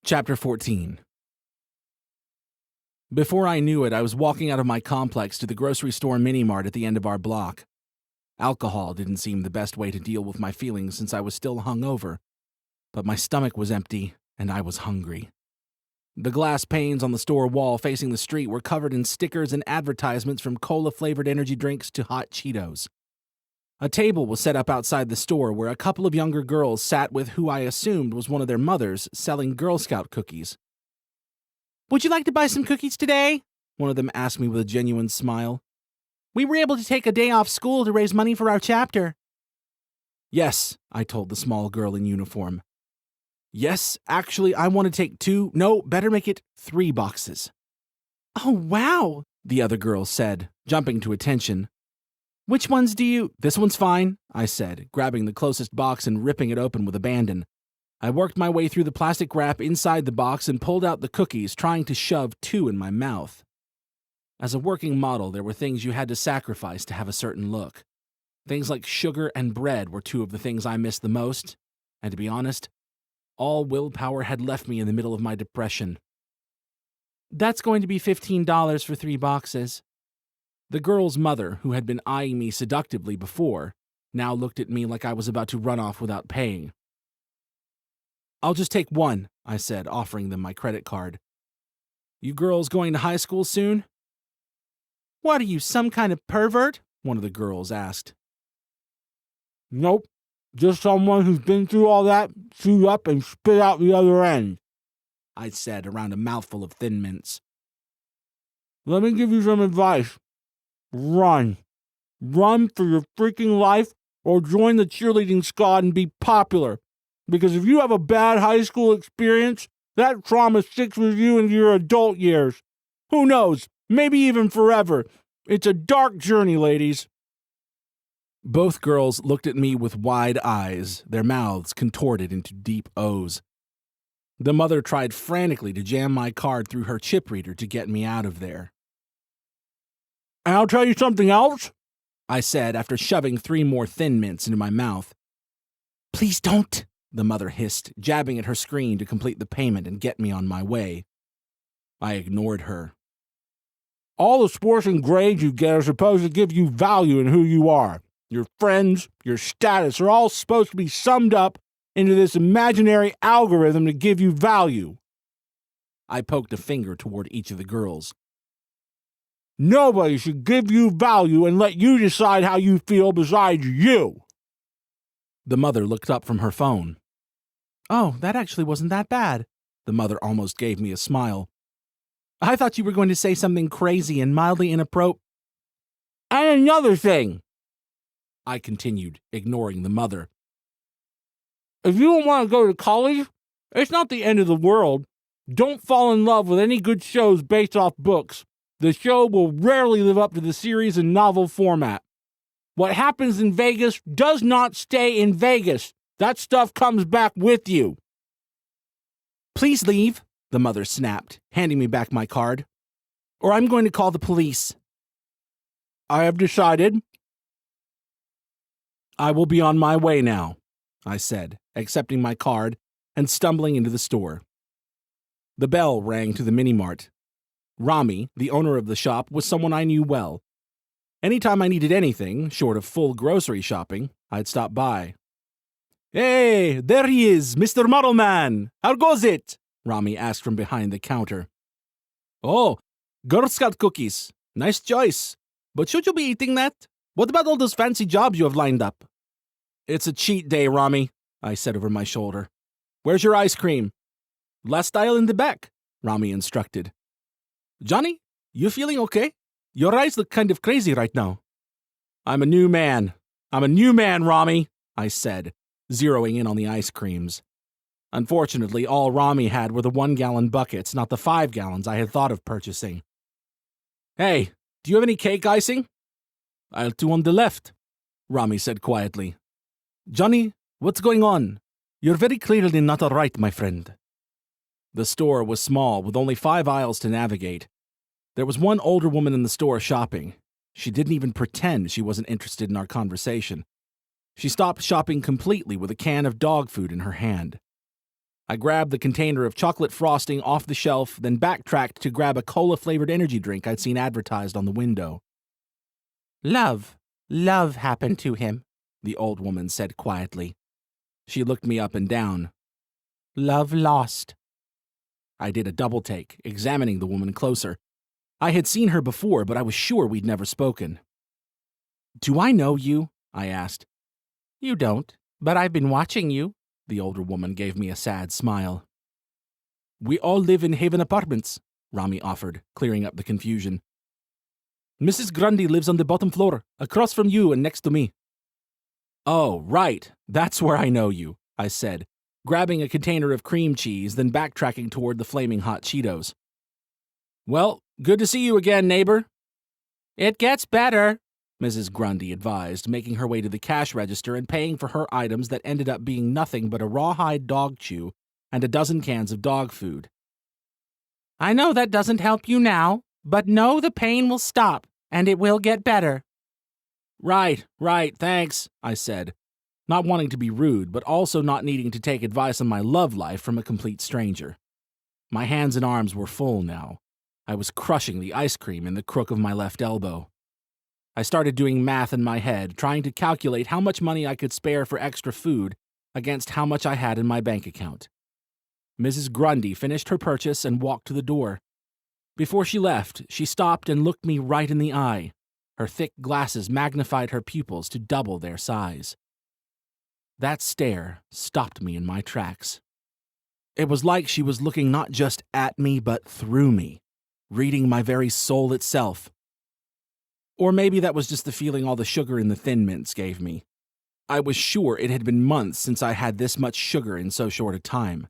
Chapter 14. Before I knew it, I was walking out of my complex to the grocery store mini-mart at the end of our block. Alcohol didn't seem the best way to deal with my feelings since I was still hungover, but my stomach was empty and I was hungry. The glass panes on the store wall facing the street were covered in stickers and advertisements from cola-flavored energy drinks to hot Cheetos. A table was set up outside the store where a couple of younger girls sat with who I assumed was one of their mothers selling Girl Scout cookies. "Would you like to buy some cookies today?" one of them asked me with a genuine smile. "We were able to take a day off school to raise money for our chapter." "Yes," I told the small girl in uniform. "Yes, actually, I want to take 2, no, better make it 3 boxes. "Oh, wow," the other girl said, jumping to attention. "Which ones do you—" "This one's fine," I said, grabbing the closest box and ripping it open with abandon. I worked my way through the plastic wrap inside the box and pulled out the cookies, trying to shove 2 in my mouth. As a working model, there were things you had to sacrifice to have a certain look. Things like sugar and bread were 2 of the things I missed the most, and to be honest, all willpower had left me in the middle of my depression. "That's going to be $15 for 3 boxes. The girl's mother, who had been eyeing me seductively before, now looked at me like I was about to run off without paying. "I'll just take 1, I said, offering them my credit card. "You girls going to high school soon?" "What are you, some kind of pervert?" one of the girls asked. "Nope, just someone who's been through all that, chew up and spit out the other end," I said around a mouthful of Thin Mints. "Let me give you some advice. Run. Run for your freaking life or join the cheerleading squad and be popular. Because if you have a bad high school experience, that trauma sticks with you into your adult years. Who knows? Maybe even forever. It's a dark journey, ladies." Both girls looked at me with wide eyes, their mouths contorted into deep O's. The mother tried frantically to jam my card through her chip reader to get me out of there. "And I'll tell you something else," I said after shoving 3 more Thin Mints into my mouth. "Please don't," the mother hissed, jabbing at her screen to complete the payment and get me on my way. I ignored her. "All the scores and grades you get are supposed to give you value in who you are. Your friends, your status are all supposed to be summed up into this imaginary algorithm to give you value." I poked a finger toward each of the girls. "Nobody should give you value and let you decide how you feel besides you." The mother looked up from her phone. "Oh, that actually wasn't that bad." The mother almost gave me a smile. "I thought you were going to say something crazy and mildly inappropriate." "And another thing," I continued, ignoring the mother. "if you don't want to go to college, it's not the end of the world. Don't fall in love with any good shows based off books. The show will rarely live up to the series and novel format. What happens in Vegas does not stay in Vegas. That stuff comes back with you." "Please leave," the mother snapped, handing me back my card. "Or I'm going to call the police." "I have decided." "I will be on my way now," I said, accepting my card and stumbling into the store. The bell rang to the mini-mart. Rami, the owner of the shop, was someone I knew well. Anytime I needed anything, short of full grocery shopping, I'd stop by. "Hey, there he is, Mr. Model Man! How goes it?" Rami asked from behind the counter. "Oh, Girl Scout cookies. Nice choice. But should you be eating that? What about all those fancy jobs you have lined up?" "It's a cheat day, Rami," I said over my shoulder. "Where's your ice cream?" "Last aisle in the back," Rami instructed. "Johnny, you feeling okay? Your eyes look kind of crazy right now." I'm a new man, Rami," I said, zeroing in on the ice creams. Unfortunately, all Rami had were the 1-gallon buckets, not the 5 gallons I had thought of purchasing. "Hey, do you have any cake icing?" "Aisle 2 on the left," Rami said quietly. "Johnny, what's going on? You're very clearly not all right, my friend." The store was small, with only 5 aisles to navigate. There was one older woman in the store shopping. She didn't even pretend she wasn't interested in our conversation. She stopped shopping completely with a can of dog food in her hand. I grabbed the container of chocolate frosting off the shelf, then backtracked to grab a cola-flavored energy drink I'd seen advertised on the window. Love happened to him, the old woman said quietly. She looked me up and down. Love lost. I did a double take, examining the woman closer. I had seen her before, but I was sure we'd never spoken. Do I know you? I asked. You don't, but I've been watching you. The older woman gave me a sad smile. We all live in Haven Apartments, Rami offered, clearing up the confusion. Mrs. Grundy lives on the bottom floor, across from you and next to me. Oh, right. That's where I know you, I said, grabbing a container of cream cheese, then backtracking toward the flaming hot Cheetos. Well, good to see you again, neighbor. It gets better, Mrs. Grundy advised, making her way to the cash register and paying for her items that ended up being nothing but a rawhide dog chew and a dozen cans of dog food. I know that doesn't help you now, but know the pain will stop, and it will get better. Right, thanks, I said, not wanting to be rude, but also not needing to take advice on my love life from a complete stranger. My hands and arms were full now. I was crushing the ice cream in the crook of my left elbow. I started doing math in my head, trying to calculate how much money I could spare for extra food against how much I had in my bank account. Mrs. Grundy finished her purchase and walked to the door. Before she left, she stopped and looked me right in the eye. Her thick glasses magnified her pupils to double their size. That stare stopped me in my tracks. It was like she was looking not just at me, but through me, reading my very soul itself. Or maybe that was just the feeling all the sugar in the Thin Mints gave me. I was sure it had been months since I had this much sugar in so short a time.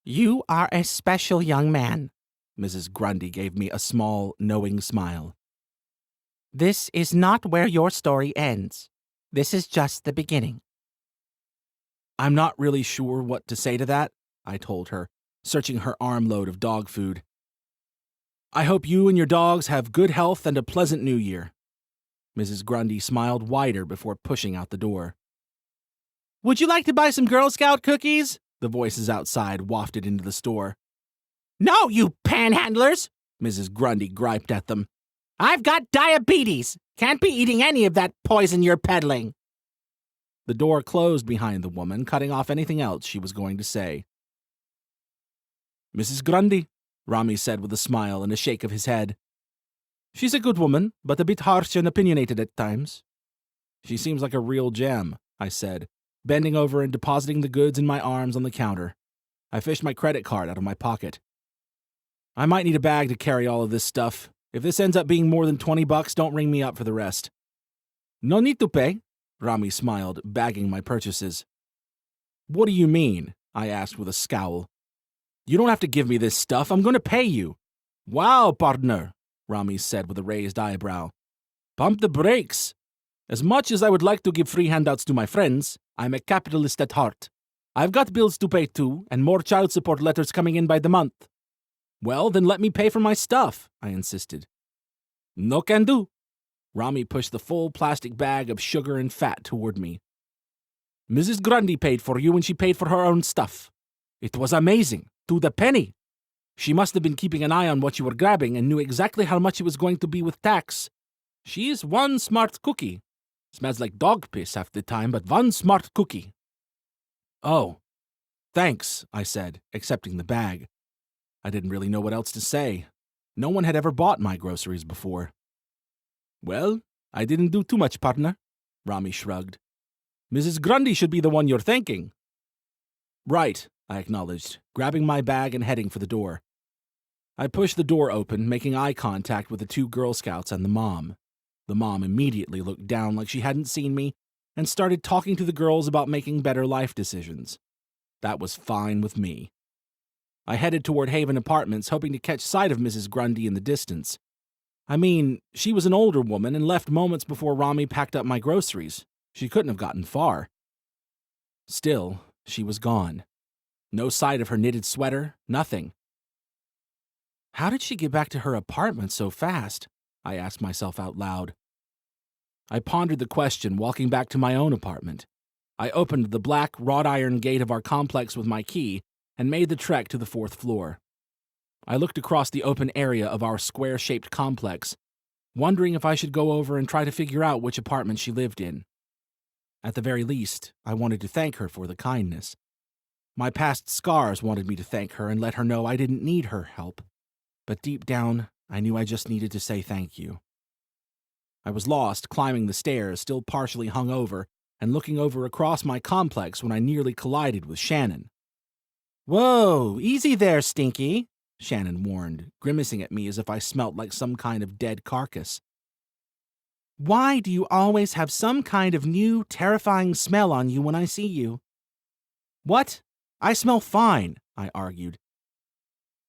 You are a special young man, Mrs. Grundy gave me a small, knowing smile. This is not where your story ends. This is just the beginning. I'm not really sure what to say to that, I told her, searching her armload of dog food. I hope you and your dogs have good health and a pleasant new year. Mrs. Grundy smiled wider before pushing out the door. Would you like to buy some Girl Scout cookies? The voices outside wafted into the store. No, you panhandlers, Mrs. Grundy griped at them. I've got diabetes. Can't be eating any of that poison you're peddling. The door closed behind the woman, cutting off anything else she was going to say. Mrs. Grundy, Rami said with a smile and a shake of his head. She's a good woman, but a bit harsh and opinionated at times. She seems like a real gem, I said, bending over and depositing the goods in my arms on the counter. I fished my credit card out of my pocket. I might need a bag to carry all of this stuff. If this ends up being more than $20, don't ring me up for the rest. No need to pay, Rami smiled, bagging my purchases. What do you mean? I asked with a scowl. You don't have to give me this stuff. I'm going to pay you. Wow, partner, Rami said with a raised eyebrow. Pump the brakes. As much as I would like to give free handouts to my friends, I'm a capitalist at heart. I've got bills to pay too, and more child support letters coming in by the month. Well, then let me pay for my stuff, I insisted. No can do. Rami pushed the full plastic bag of sugar and fat toward me. Mrs. Grundy paid for you and she paid for her own stuff. It was amazing, to the penny. She must have been keeping an eye on what you were grabbing and knew exactly how much it was going to be with tax. She is one smart cookie. Smells like dog piss half the time, but one smart cookie. Oh, thanks, I said, accepting the bag. I didn't really know what else to say. No one had ever bought my groceries before. Well, I didn't do too much, partner, Rami shrugged. Mrs. Grundy should be the one you're thanking. Right, I acknowledged, grabbing my bag and heading for the door. I pushed the door open, making eye contact with the two Girl Scouts and the mom. The mom immediately looked down like she hadn't seen me and started talking to the girls about making better life decisions. That was fine with me. I headed toward Haven Apartments, hoping to catch sight of Mrs. Grundy in the distance. I mean, she was an older woman and left moments before Rami packed up my groceries. She couldn't have gotten far. Still, she was gone. No sight of her knitted sweater, nothing. How did she get back to her apartment so fast? I asked myself out loud. I pondered the question, walking back to my own apartment. I opened the black wrought iron gate of our complex with my key and made the trek to the 4th floor. I looked across the open area of our square-shaped complex, wondering if I should go over and try to figure out which apartment she lived in. At the very least, I wanted to thank her for the kindness. My past scars wanted me to thank her and let her know I didn't need her help. But deep down, I knew I just needed to say thank you. I was lost, climbing the stairs, still partially hung over, and looking over across my complex when I nearly collided with Shannon. "Whoa, easy there, Stinky," Shannon warned, grimacing at me as if I smelt like some kind of dead carcass. "Why do you always have some kind of new, terrifying smell on you when I see you?" "What? I smell fine," I argued.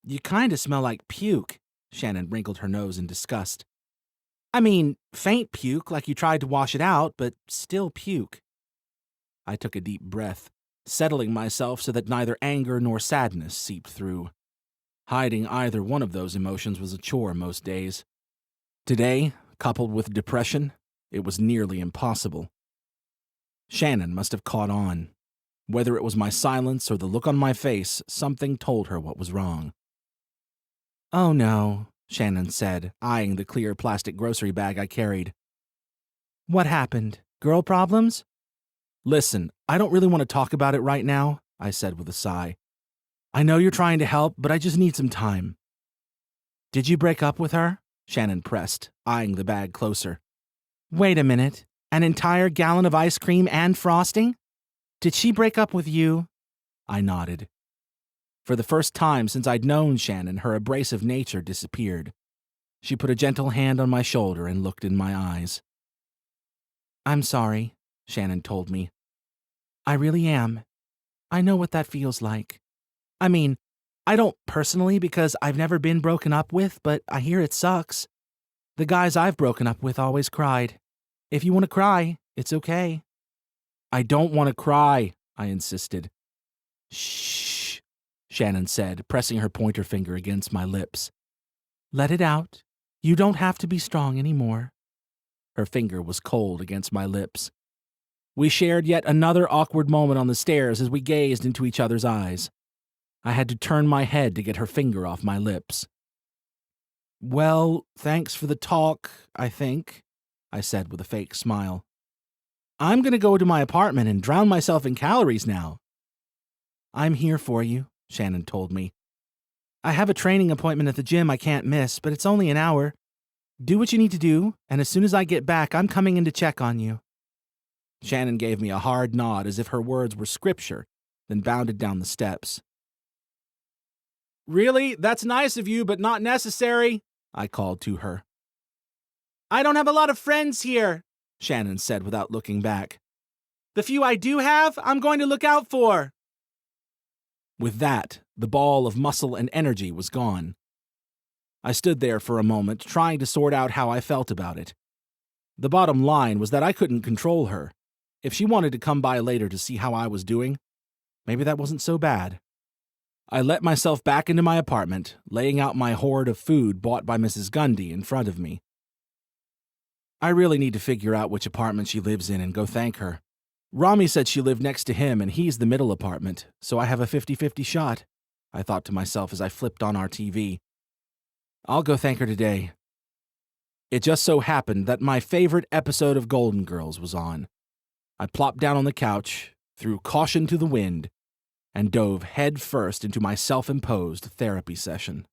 "You kind of smell like puke," Shannon wrinkled her nose in disgust. "I mean, faint puke, like you tried to wash it out, but still puke." I took a deep breath, settling myself so that neither anger nor sadness seeped through. Hiding either one of those emotions was a chore most days. Today, coupled with depression, it was nearly impossible. Shannon must have caught on. Whether it was my silence or the look on my face, something told her what was wrong. "Oh no," Shannon said, eyeing the clear plastic grocery bag I carried. "What happened? Girl problems?" "Listen, I don't really want to talk about it right now," I said with a sigh. "I know you're trying to help, but I just need some time." "Did you break up with her?" Shannon pressed, eyeing the bag closer. "Wait a minute. An entire gallon of ice cream and frosting? Did she break up with you?" I nodded. For the first time since I'd known Shannon, her abrasive nature disappeared. She put a gentle hand on my shoulder and looked in my eyes. "I'm sorry," Shannon told me. "I really am. I know what that feels like. I mean, I don't personally because I've never been broken up with, but I hear it sucks. The guys I've broken up with always cried. If you want to cry, it's okay." "I don't want to cry," I insisted. "Shh," Shannon said, pressing her pointer finger against my lips. "Let it out. You don't have to be strong anymore." Her finger was cold against my lips. We shared yet another awkward moment on the stairs as we gazed into each other's eyes. I had to turn my head to get her finger off my lips. "Well, thanks for the talk, I think," I said with a fake smile. "I'm going to go to my apartment and drown myself in calories now." "I'm here for you," Shannon told me. "I have a training appointment at the gym I can't miss, but it's only an hour. Do what you need to do, and as soon as I get back, I'm coming in to check on you." Shannon gave me a hard nod as if her words were scripture, then bounded down the steps. "Really? That's nice of you, but not necessary," I called to her. "I don't have a lot of friends here," Shannon said without looking back. "The few I do have, I'm going to look out for." With that, the ball of muscle and energy was gone. I stood there for a moment, trying to sort out how I felt about it. The bottom line was that I couldn't control her. If she wanted to come by later to see how I was doing, maybe that wasn't so bad. I let myself back into my apartment, laying out my hoard of food bought by Mrs. Gundy in front of me. I really need to figure out which apartment she lives in and go thank her. Rami said she lived next to him and he's the middle apartment, so I have a 50-50 shot, I thought to myself as I flipped on our TV. I'll go thank her today. It just so happened that my favorite episode of Golden Girls was on. I plopped down on the couch, threw caution to the wind, and dove head first into my self-imposed therapy session.